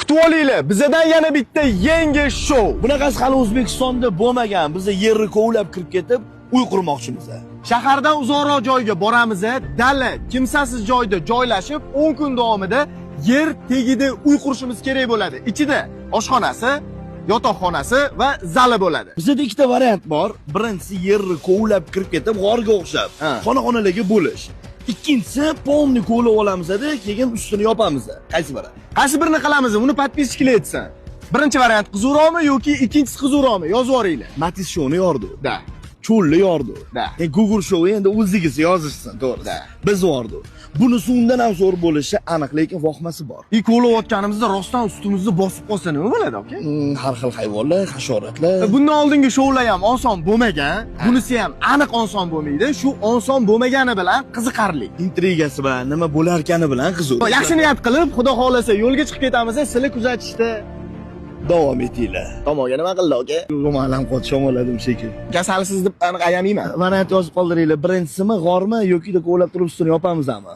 Kutib olinglar, bizdan yana bitta yangi show. Bunaqasi hali O'zbekistonda bo'lmagan. Biz yerni kovlab kirib ketib, uy qurmoqchimiz. Shahardan uzoqroq joyga boramiz, dala, kimsasiz joyda joylashib, 10 kun davomida yer tagida uy qurishimiz kerak bo'ladi. Ichida oshxonasi, yotoqxonasi va zali bo'ladi. Bizda ikkita variant bor. Birinchisi yerni kovlab kirib ketib, g'orga o'xshab, xona-xonalarga bo'lish. Ikkinchisi polni kovlab olamiz-da, keyin ustini yopamiz. Qaysi biri? Qaysi birini qilamiz? Uni podpiskchilar etsin. Birinchi variant qizuvroqmi yoki ikkinchisi qizuvroqmi? Yozib yuboringlar. Matiz showni yordi. Da. Cho'lni yordi. Da. Google show endi o'zligisi yozishsin, to'g'ri. Da. Biz yordi. Bunisi undan ham zo'r bo'lishi aniq, lekin vohmasi bor. Kovlayotganimizda rostdan ustimizda bosib qolsa nima bo'ladi, aka? Har xil hayvonlar, hasharotlar. Bundan oldingi shoular ham oson bo'lmagan, bunisi ham aniq oson bo'lmaydi. Shu oson bo'lmagani bilan qiziqarli. Intrigasi bilan, nima bo'larkani bilan qiziq. Yaxshi niyat qilib, Xudo xolasa yo'lga chiqib ketamiz, sizlar kuzatishda davom etinglar. tomonga nima qildi, aka? Ro'malam qotisham oladim shekilli. Kasalsiz deb aniq ayamayman. Variant yozib qoldiringlar. Birinchisimi g'ormi yoki kovlab turib ustini yopamizmi?